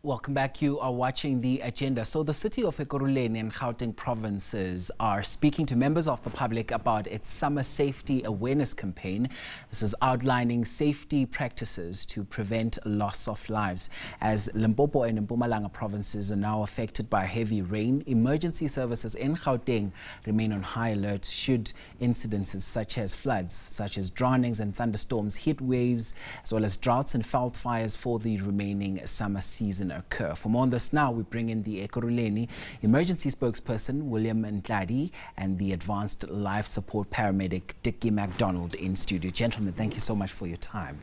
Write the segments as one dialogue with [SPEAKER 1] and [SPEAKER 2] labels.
[SPEAKER 1] Welcome back. You are watching The Agenda. So the city of Ekurhuleni and Gauteng provinces are speaking to members of the public about its summer safety awareness campaign. This is outlining safety practices to prevent loss of lives. As Limpopo and Mpumalanga provinces are now affected by heavy rain, emergency services in Gauteng remain on high alert should incidences such as floods, such as drownings and thunderstorms, heat waves, as well as droughts and veld fires for the remaining summer season occur. For more on this now, we bring in the Ekurhuleni emergency spokesperson, William Ntladi, and the advanced life support paramedic, Tikkie McDonald, in studio. Gentlemen, thank you so much for your time.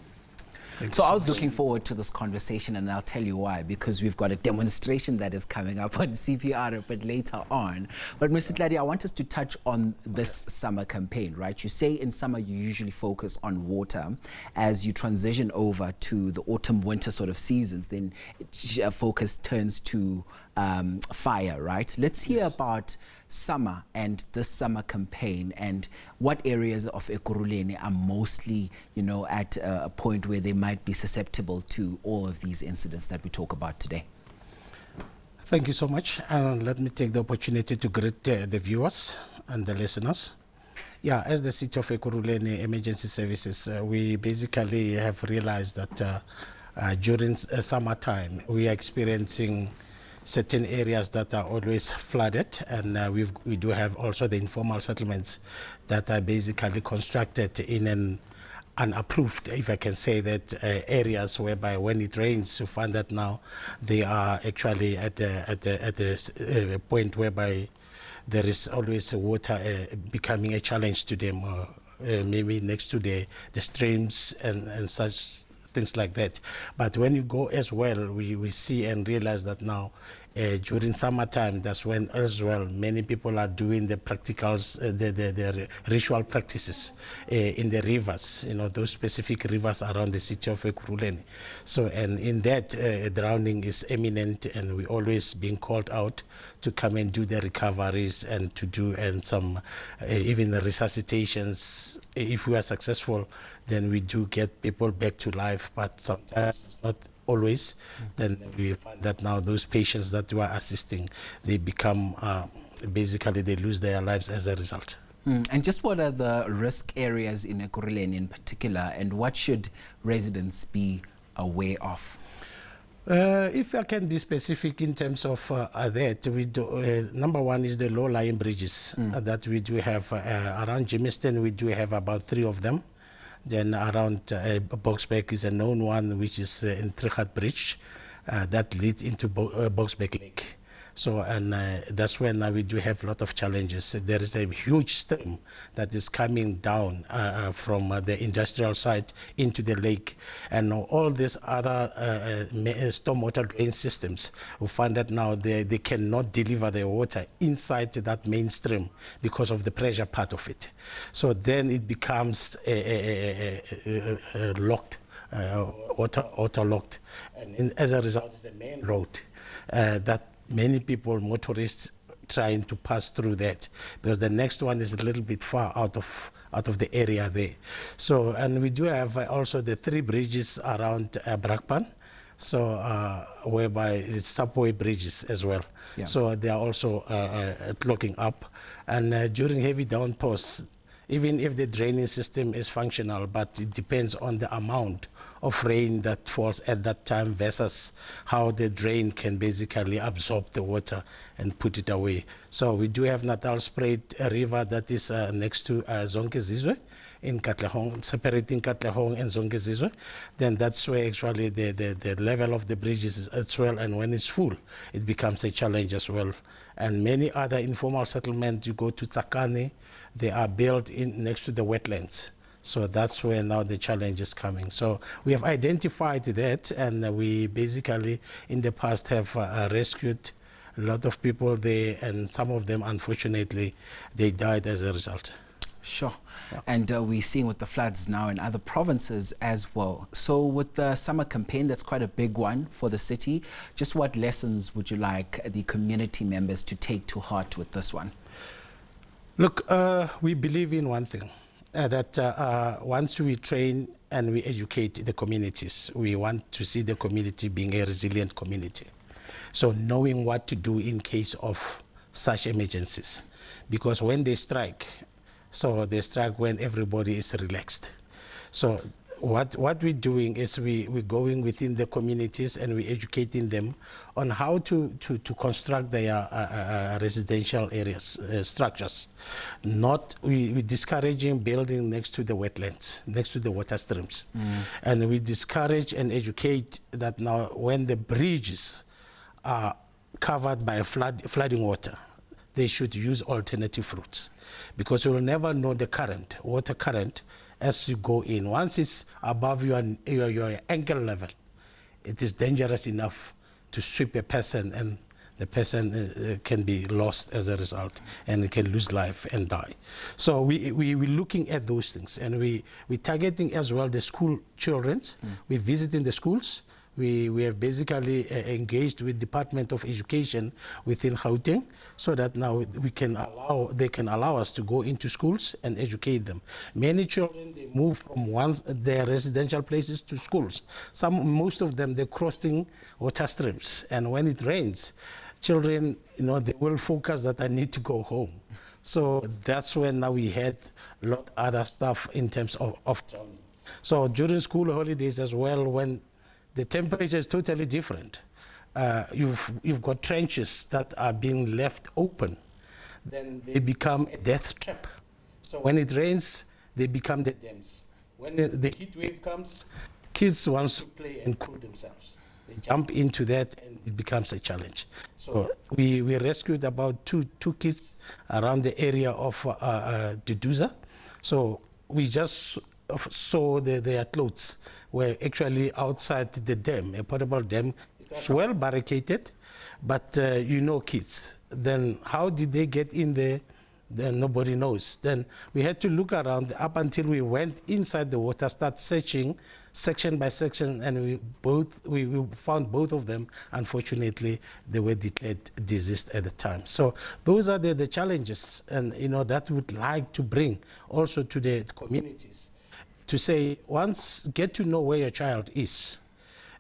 [SPEAKER 1] So I was looking forward to this conversation, and I'll tell you why, because we've got a demonstration that is coming up on CPR a bit later on. But Mr. Ntladi, I want us to touch on this summer campaign, right? You say in summer you usually focus on water. As you transition over to the autumn-winter sort of seasons, then focus turns to fire, right? Let's hear about summer and this summer campaign and what areas of Ekurhuleni are mostly, at a point where they might be susceptible to all of these incidents that we talk about today.
[SPEAKER 2] Thank you so much. And let me take the opportunity to greet the viewers and the listeners. Yeah, as the city of Ekurhuleni Emergency Services, we basically have realized that during summertime, we are experiencing certain areas that are always flooded, and we do have also the informal settlements that are basically constructed in an unapproved, if I can say that, areas whereby when it rains, you find that now they are actually at a point whereby there is always water becoming a challenge to them, maybe next to the streams and such things like that. But when you go as well, we see and realize that now during summertime, that's when as well many people are doing the practicals, the ritual practices in the rivers, those specific rivers around the city of Ekurhuleni. So, and in that, drowning is imminent, and we always being called out to come and do the recoveries and to do some even the resuscitations. If we are successful, then we do get people back to life, but sometimes it's not always. Then we find that now those patients that we are assisting, they become, basically they lose their lives as a result.
[SPEAKER 1] And just what are the risk areas in Ekurhuleni in particular, and what should residents be aware of?
[SPEAKER 2] If I can be specific in terms of that, we do, number one is the low-lying bridges that we do have. Around Jimiston, we do have about 3 of them. Then around Boksbeek is a known one, which is in Trichat Bridge that leads into Boksbeek Lake. So, and that's when we do have a lot of challenges. There is a huge stream that is coming down from the industrial site into the lake. And all these other stormwater drain systems, we find that now they cannot deliver the water inside that mainstream because of the pressure part of it. So then it becomes locked, water locked. And as a result, it's the main road that many people, motorists, trying to pass through that, because the next one is a little bit far out of the area there. So, and we do have also the 3 bridges around Brakpan, so whereby it's subway bridges as well. Yeah. So they are also clogging up, and during heavy downpours, even if the draining system is functional, but it depends on the amount of rain that falls at that time versus how the drain can basically absorb the water and put it away. So we do have Natal Spruit River that is next to Zonke Zizwe in Katlehong, separating Katlehong and Zonke Zizwe. Then that's where actually the level of the bridges is as well, and when it's full, it becomes a challenge as well. And many other informal settlements, you go to Tsakane, they are built in next to the wetlands. So that's where now the challenge is coming. So we have identified that, and we basically in the past have rescued a lot of people there, and some of them, unfortunately, they died as a result.
[SPEAKER 1] Sure. Yeah. And we're seeing with the floods now in other provinces as well. So with the summer campaign, that's quite a big one for the city. Just what lessons would you like the community members to take to heart with this one?
[SPEAKER 2] Look, we believe in one thing, that once we train and we educate the communities, we want to see the community being a resilient community. So knowing what to do in case of such emergencies. Because when they strike, so they strike when everybody is relaxed. So what we're doing is we're going within the communities and we're educating them on how to construct their residential areas, structures. We're discouraging building next to the wetlands, next to the water streams. And we discourage and educate that now when the bridges are covered by flooding water, they should use alternative routes, because you will never know the current, water current, as you go in. Once it's above your ankle level, it is dangerous enough to sweep a person, and the person can be lost as a result, and it can lose life and die. So we're looking at those things, and we're targeting as well the school children. We're visiting the schools. We have basically engaged with Department of Education within Gauteng, so that now they can allow us to go into schools and educate them. Many children, they move from their residential places to schools. Most of them, they're crossing water streams, and when it rains, children, they will focus that I need to go home. So that's when now we had a lot other stuff in terms of drowning. So during school holidays as well, when the temperature is totally different. You've got trenches that are being left open. Then they become a death trap. So when it rains, they become the dams. When the heat wave comes, kids want to play and cool themselves. They jump into that, and it becomes a challenge. So we rescued about two kids around the area of Duduza. So we just saw their clothes were actually outside the dam, a portable dam. It was well barricaded, but kids. Then how did they get in there? Then nobody knows. Then we had to look around up until we went inside the water, start searching section by section, and we found both of them. Unfortunately, they were declared deceased at the time. So those are the challenges, and that would like to bring also to the communities, to say, once get to know where your child is,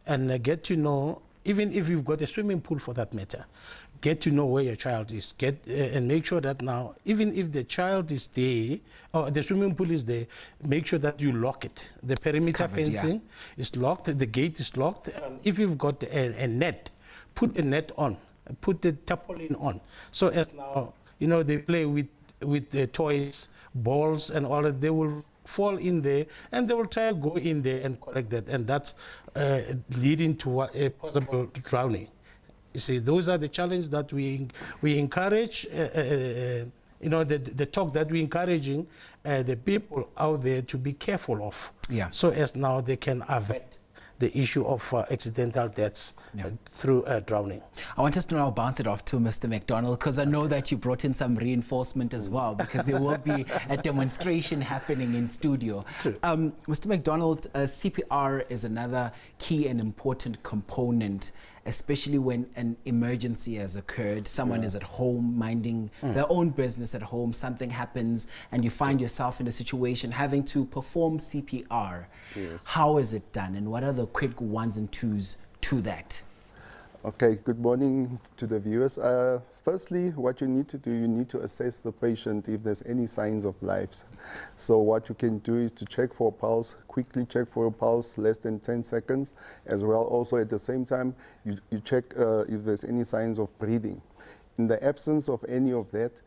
[SPEAKER 2] and get to know, even if you've got a swimming pool for that matter, get to know where your child is. And make sure that now, even if the child is there, or the swimming pool is there, make sure that you lock it. The perimeter fencing is locked, the gate is locked. If you've got a net, put a net on, put the tarpaulin on. So as now, they play with the toys, balls and all that, they will fall in there, and they will try to go in there and collect that, and that's leading to a possible drowning. You see, those are the challenges that we encourage. The talk that we're encouraging the people out there to be careful of, so as now they can avert the issue of accidental deaths through drowning.
[SPEAKER 1] I want us to now bounce it off to Mr. McDonald, because I know that you brought in some reinforcement as well, because there will be a demonstration happening in studio. Mr. McDonald, CPR is another key and important component, especially when an emergency has occurred. Someone is at home minding their own business at home, something happens, and you find yourself in a situation having to perform CPR. How is it done, and what are the quick ones and twos to that?
[SPEAKER 3] Okay, good morning to the viewers. Firstly, what you need to do, you need to assess the patient if there's any signs of life. So what you can do is to check for a pulse, quickly check for a pulse, less than 10 seconds. As well, also at the same time, you check if there's any signs of breathing. In the absence of any of that,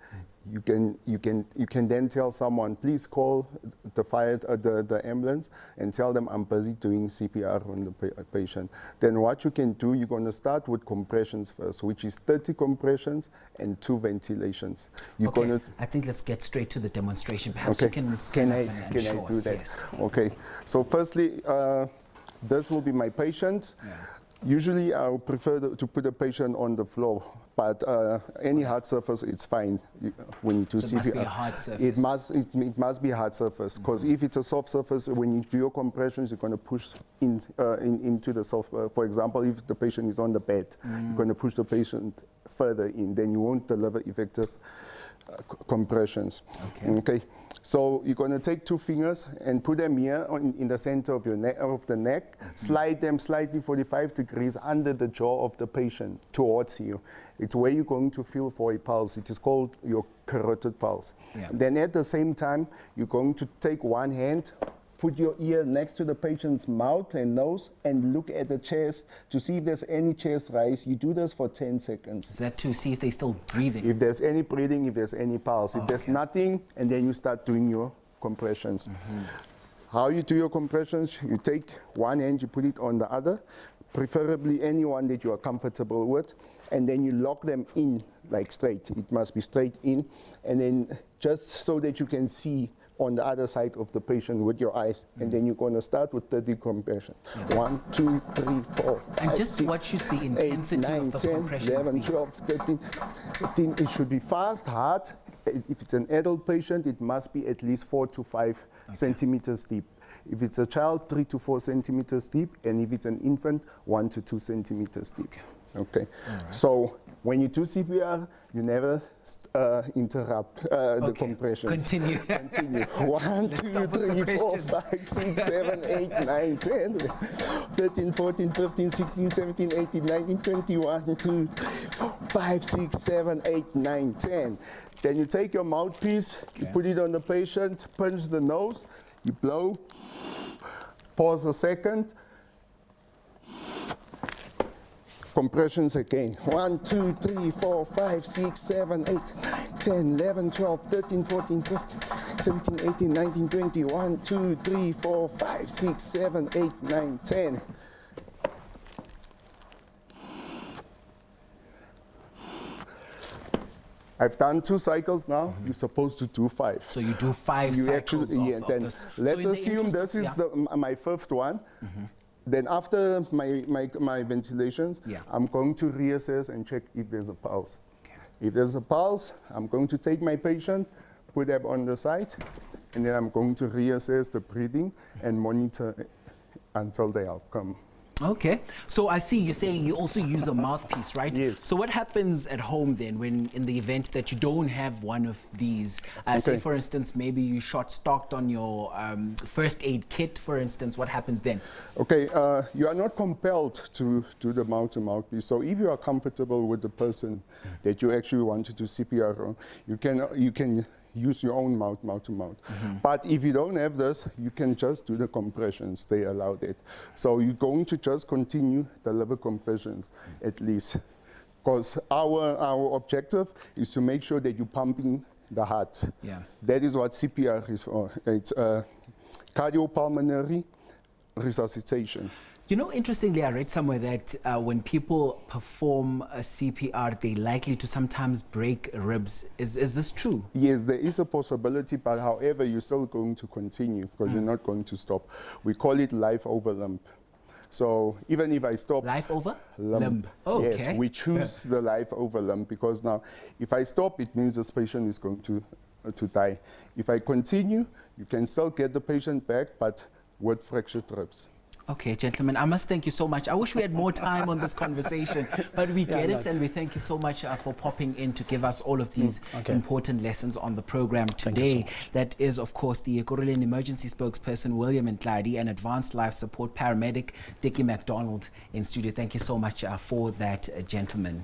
[SPEAKER 3] you can then tell someone, please call the ambulance and tell them I'm busy doing CPR on the patient. Then what you can do, you're going to start with compressions first, which is 30 compressions and 2 ventilations.
[SPEAKER 1] I think let's get straight to the demonstration. Perhaps you can
[SPEAKER 3] I do that?
[SPEAKER 1] Yes.
[SPEAKER 3] Okay. So firstly, this will be my patient. Usually I would prefer to put a patient on the floor, but any hard surface, it's fine when you do CPR.
[SPEAKER 1] It must be a hard surface.
[SPEAKER 3] It must be a hard surface, because if it's a soft surface, when you do your compressions, you're going to push into the soft. For example, if the patient is on the bed, you're going to push the patient further in, then you won't deliver effective compressions.
[SPEAKER 1] Okay.
[SPEAKER 3] So you're going to take 2 fingers and put them here in the center of the neck, slide them slightly 45 degrees under the jaw of the patient towards you. It's where you're going to feel for a pulse. It is called your carotid pulse.
[SPEAKER 1] Yeah.
[SPEAKER 3] Then at the same time, you're going to take one hand, put your ear next to the patient's mouth and nose, and look at the chest to see if there's any chest rise. You do this for 10 seconds.
[SPEAKER 1] Is that to see if they're still breathing?
[SPEAKER 3] If there's any breathing, if there's any pulse. If there's nothing, and then you start doing your compressions. How you do your compressions, you take one hand, you put it on the other, preferably any one that you are comfortable with, and then you lock them in like straight. It must be straight in, and then just so that you can see on the other side of the patient with your eyes, and then you're going to start with 30 compressions. 1, 2, 3, 4, 5,
[SPEAKER 1] And just
[SPEAKER 3] 6,
[SPEAKER 1] what should the
[SPEAKER 3] 8,
[SPEAKER 1] intensity
[SPEAKER 3] 9,
[SPEAKER 1] of the
[SPEAKER 3] 10,
[SPEAKER 1] compressions
[SPEAKER 3] 11,
[SPEAKER 1] be?
[SPEAKER 3] 12, 13, 15. It should be fast, hard. If it's an adult patient, it must be at least 4 to 5 centimeters deep. If it's a child, 3 to 4 centimeters deep, and if it's an infant, 1 to 2 centimeters deep. Okay. So when you do CPR, you never interrupt the compressions.
[SPEAKER 1] Continue.
[SPEAKER 3] Continue. 1, 2, 3, 4, 5, 6, 7, 8, 9, 10, 13, 14, 15, 16, 17, 18, 19, 20, 1, 2, 5, 6, 7, 8, 9, 10. Then you take your mouthpiece, you put it on the patient, punch the nose, you blow, pause a second, compressions again. 1, 2, 3, 4, 5, 6, 7, 8, 10, 11, 12, 13, 14, 15, 17, 18, 19, 20, 1, 2, 3, 4, 5, 6, 7, 8, 9, 10. I've done 2 cycles now. You're supposed to do 5.
[SPEAKER 1] So you do 5
[SPEAKER 3] You
[SPEAKER 1] cycles
[SPEAKER 3] actually,
[SPEAKER 1] of
[SPEAKER 3] then
[SPEAKER 1] this.
[SPEAKER 3] let's
[SPEAKER 1] So in the
[SPEAKER 3] assume
[SPEAKER 1] interest-
[SPEAKER 3] this is my 5th one. Then after my ventilations, I'm going to reassess and check if there's a pulse. If there's a pulse, I'm going to take my patient, put them on the side, and then I'm going to reassess the breathing and monitor until the outcome.
[SPEAKER 1] Okay, so I see you're saying you also use a mouthpiece, right?
[SPEAKER 3] Yes.
[SPEAKER 1] So what happens at home then when in the event that you don't have one of these? Say for instance, maybe you shot stocked on your first aid kit, for instance, what happens then?
[SPEAKER 3] Okay, you are not compelled to do the mouth-to-mouth piece. So if you are comfortable with the person that you actually want to do CPR on, you can use your own mouth-to-mouth. But if you don't have this, you can just do the compressions. They allow that. So you're going to just continue the liver compressions at least. Because our objective is to make sure that you're pumping the heart.
[SPEAKER 1] Yeah.
[SPEAKER 3] That is what CPR is for. It's cardiopulmonary resuscitation.
[SPEAKER 1] You know, interestingly, I read somewhere that when people perform a CPR, they're likely to sometimes break ribs. Is this true?
[SPEAKER 3] Yes, there is a possibility, but however, you're still going to continue because you're not going to stop. We call it life over limb. So even if I stop...
[SPEAKER 1] Life over?
[SPEAKER 3] Limb.
[SPEAKER 1] Oh,
[SPEAKER 3] yes,
[SPEAKER 1] okay.
[SPEAKER 3] we choose the life over limb because now if I stop, it means this patient is going to die. If I continue, you can still get the patient back, but with fractured ribs.
[SPEAKER 1] Okay, gentlemen, I must thank you so much. I wish we had more time on this conversation, but we get it, and we thank you so much for popping in to give us all of these important lessons on the program today. That is, of course, the Ekurhuleni emergency spokesperson, William Ntladi, and advanced life support paramedic, Tikkie McDonald in studio. Thank you so much for that, gentlemen.